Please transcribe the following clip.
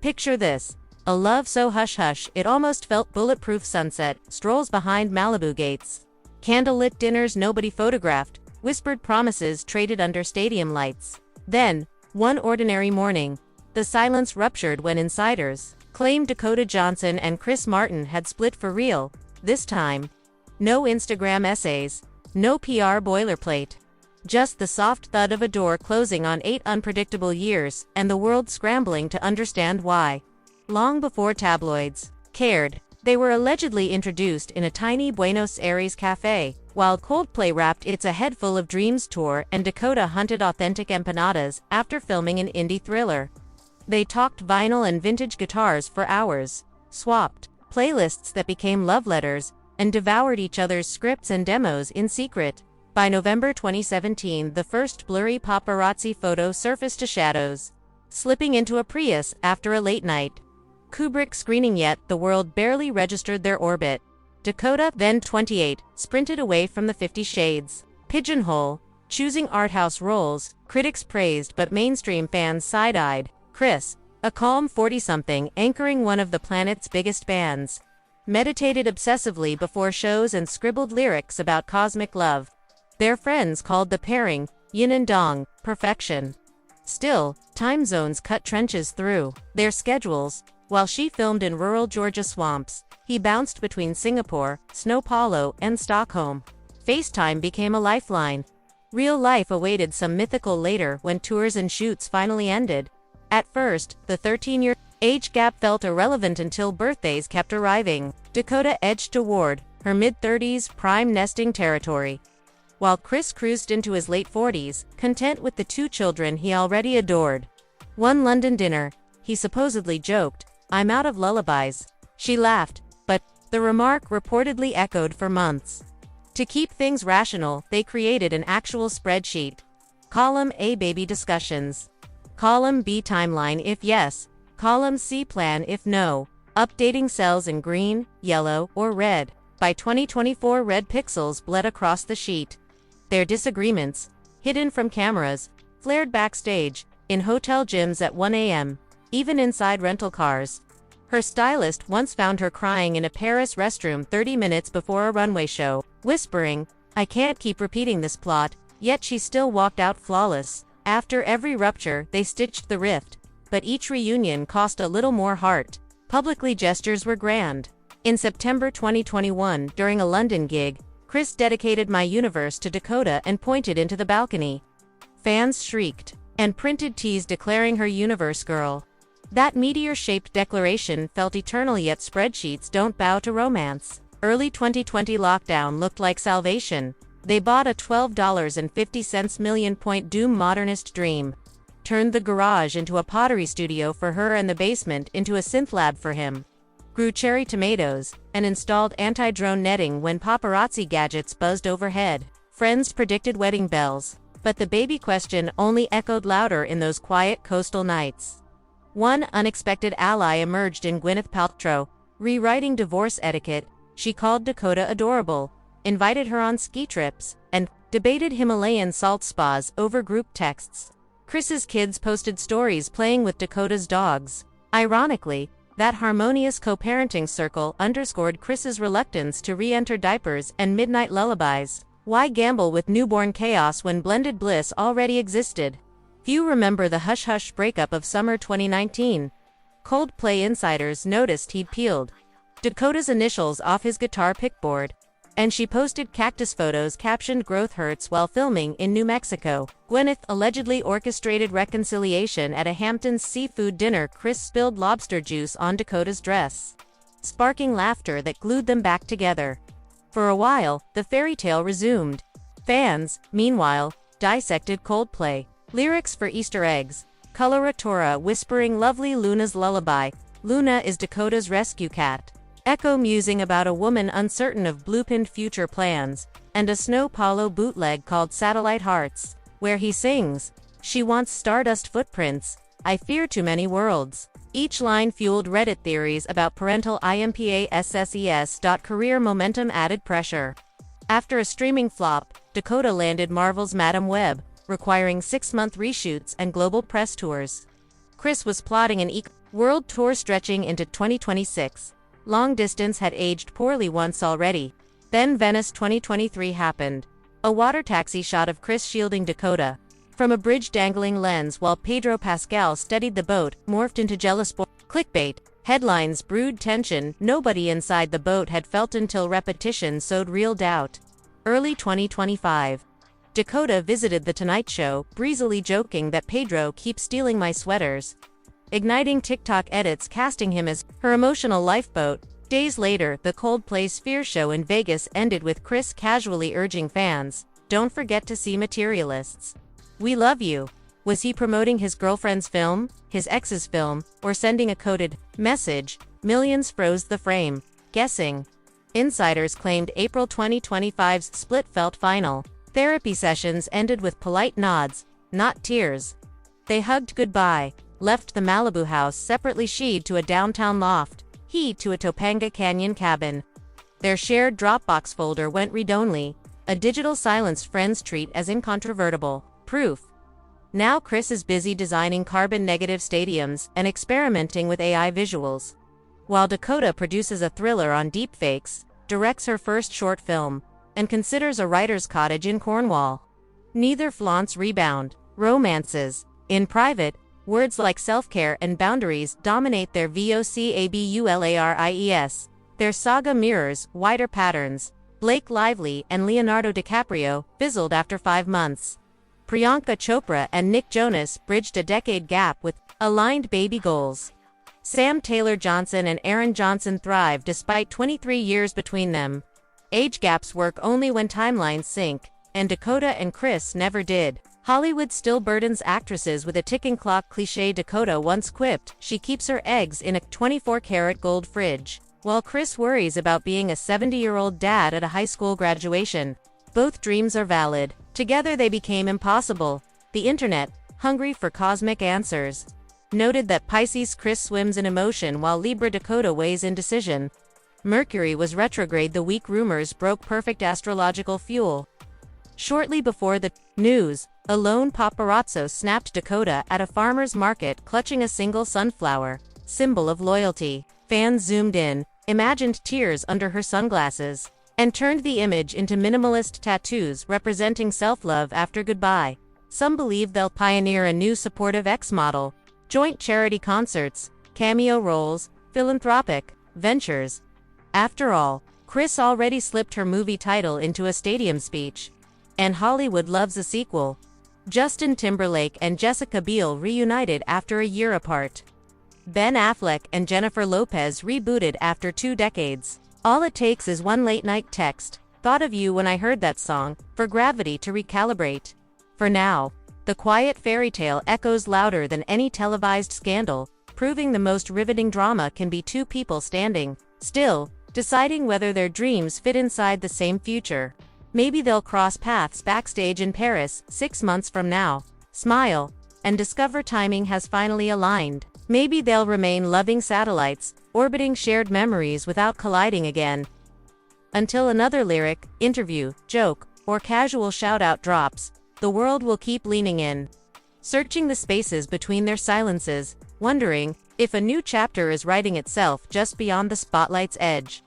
Picture this. A love so hush-hush it almost felt bulletproof sunset, strolls behind Malibu gates. Candlelit dinners nobody photographed, whispered promises traded under stadium lights. Then, one ordinary morning, the silence ruptured when insiders claimed Dakota Johnson and Chris Martin had split for real. This time, no Instagram essays, no PR boilerplate. Just the soft thud of a door closing on 8 unpredictable years, and the world scrambling to understand why. Long before tabloids cared, they were allegedly introduced in a tiny Buenos Aires cafe, while Coldplay wrapped its A Head Full of Dreams tour and Dakota hunted authentic empanadas after filming an indie thriller. They talked vinyl and vintage guitars for hours, swapped playlists that became love letters, and devoured each other's scripts and demos in secret. By November 2017, the first blurry paparazzi photo surfaced to shadows, slipping into a Prius after a late night Kubrick screening. Yet the world barely registered their orbit. Dakota, then 28, sprinted away from the 50 Shades pigeonhole, choosing arthouse roles. Critics praised but mainstream fans side-eyed. Chris, a calm 40-something anchoring one of the planet's biggest bands, meditated obsessively before shows and scribbled lyrics about cosmic love. Their friends called the pairing yin and dong, perfection. Still, time zones cut trenches through their schedules. While she filmed in rural Georgia swamps, he bounced between Singapore, Sao Paulo, and Stockholm. FaceTime became a lifeline. Real life awaited some mythical later when tours and shoots finally ended. At first, the 13-year age gap felt irrelevant until birthdays kept arriving. Dakota edged toward her mid-30s prime nesting territory, while Chris cruised into his late 40s, content with the 2 children he already adored. One London dinner, he supposedly joked, "I'm out of lullabies." She laughed, but the remark reportedly echoed for months. To keep things rational, they created an actual spreadsheet. Column A, baby discussions. Column B, timeline if yes. Column C, plan if no. Updating cells in green, yellow, or red. By 2024, red pixels bled across the sheet. Their disagreements, hidden from cameras, flared backstage, in hotel gyms at 1 a.m., even inside rental cars. Her stylist once found her crying in a Paris restroom 30 minutes before a runway show, whispering, "I can't keep repeating this plot," yet she still walked out flawless. After every rupture, they stitched the rift, but each reunion cost a little more heart. Publicly, gestures were grand. In September 2021, during a London gig, Chris dedicated "My Universe" to Dakota and pointed into the balcony. Fans shrieked, and printed tees declaring her Universe Girl. That meteor-shaped declaration felt eternal, yet spreadsheets don't bow to romance. Early 2020 lockdown looked like salvation. They bought a $12.50 million-point doom modernist dream, turned the garage into a pottery studio for her and the basement into a synth lab for him, grew cherry tomatoes, and installed anti-drone netting when paparazzi gadgets buzzed overhead. Friends predicted wedding bells, but the baby question only echoed louder in those quiet coastal nights. One unexpected ally emerged in Gwyneth Paltrow, rewriting divorce etiquette. She called Dakota adorable, invited her on ski trips, and debated Himalayan salt spas over group texts. Chris's kids posted stories playing with Dakota's dogs. Ironically, that harmonious co-parenting circle underscored Chris's reluctance to re-enter diapers and midnight lullabies. Why gamble with newborn chaos when blended bliss already existed? Few remember the hush-hush breakup of summer 2019. Coldplay insiders noticed he'd peeled Dakota's initials off his guitar pickboard, and she posted cactus photos captioned "Growth Hurts" while filming in New Mexico. Gwyneth allegedly orchestrated reconciliation at a Hamptons seafood dinner. Chris spilled lobster juice on Dakota's dress, sparking laughter that glued them back together. For a while, the fairy tale resumed. Fans, meanwhile, dissected Coldplay lyrics for Easter eggs. Coloratura whispering lovely Luna's lullaby. Luna is Dakota's rescue cat. Echo musing about a woman uncertain of blueprint future plans, and a Sao Paulo bootleg called Satellite Hearts, where he sings, "She wants stardust footprints, I fear too many worlds." Each line fueled Reddit theories about parental IMPASSES. Career momentum added pressure. After a streaming flop, Dakota landed Marvel's Madam Web, requiring 6-month reshoots and global press tours. Chris was plotting an World tour stretching into 2026. Long distance had aged poorly once already. Then Venice 2023 happened. A water taxi shot of Chris shielding Dakota from a bridge-dangling lens while Pedro Pascal steadied the boat morphed into jealous clickbait. Headlines brewed tension nobody inside the boat had felt until repetition sowed real doubt. Early 2025. Dakota visited The Tonight Show, breezily joking that Pedro keeps stealing my sweaters, igniting TikTok edits casting him as her emotional lifeboat. Days later, the Coldplay Sphere show in Vegas ended with Chris casually urging fans, "Don't forget to see Materialists. We love you." Was he promoting his girlfriend's film, his ex's film, or sending a coded message? Millions froze the frame, guessing. Insiders claimed April 2025's split felt final. Therapy sessions ended with polite nods, not tears. They hugged goodbye, left the Malibu house separately, she to a downtown loft, he to a Topanga Canyon cabin. Their shared Dropbox folder went read-only, a digital silenced friends treat as incontrovertible proof. Now Chris is busy designing carbon-negative stadiums and experimenting with AI visuals, while Dakota produces a thriller on deepfakes, directs her first short film, and considers a writer's cottage in Cornwall. Neither flaunts rebound romances. In private, words like self-care and boundaries dominate their vocabularies. Their saga mirrors wider patterns. Blake Lively and Leonardo DiCaprio fizzled after 5 months. Priyanka Chopra and Nick Jonas bridged a decade gap with aligned baby goals. Sam Taylor Johnson and Aaron Johnson thrive despite 23 years between them. Age gaps work only when timelines sync, and Dakota and Chris never did. Hollywood still burdens actresses with a ticking clock cliché. Dakota once quipped, she keeps her eggs in a 24-karat gold fridge, while Chris worries about being a 70-year-old dad at a high school graduation. Both dreams are valid. Together they became impossible. The internet, hungry for cosmic answers, noted that Pisces Chris swims in emotion while Libra Dakota weighs indecision. Mercury was retrograde the week rumors broke perfect astrological fuel. Shortly before the news, a lone paparazzo snapped Dakota at a farmer's market clutching a single sunflower, symbol of loyalty. Fans zoomed in, imagined tears under her sunglasses, and turned the image into minimalist tattoos representing self-love after goodbye. Some believe they'll pioneer a new supportive ex-model, joint charity concerts, cameo roles, philanthropic ventures. After all, Chris already slipped her movie title into a stadium speech. And Hollywood loves a sequel. Justin Timberlake and Jessica Biel reunited after a year apart. Ben Affleck and Jennifer Lopez rebooted after 2 decades. All it takes is one late-night text, "Thought of you when I heard that song," for gravity to recalibrate. For now, the quiet fairy tale echoes louder than any televised scandal, proving the most riveting drama can be 2 people standing still, deciding whether their dreams fit inside the same future. Maybe they'll cross paths backstage in Paris 6 months from now, smile, and discover timing has finally aligned. Maybe they'll remain loving satellites, orbiting shared memories without colliding again. Until another lyric, interview, joke, or casual shout-out drops, the world will keep leaning in, searching the spaces between their silences, wondering if a new chapter is writing itself just beyond the spotlight's edge.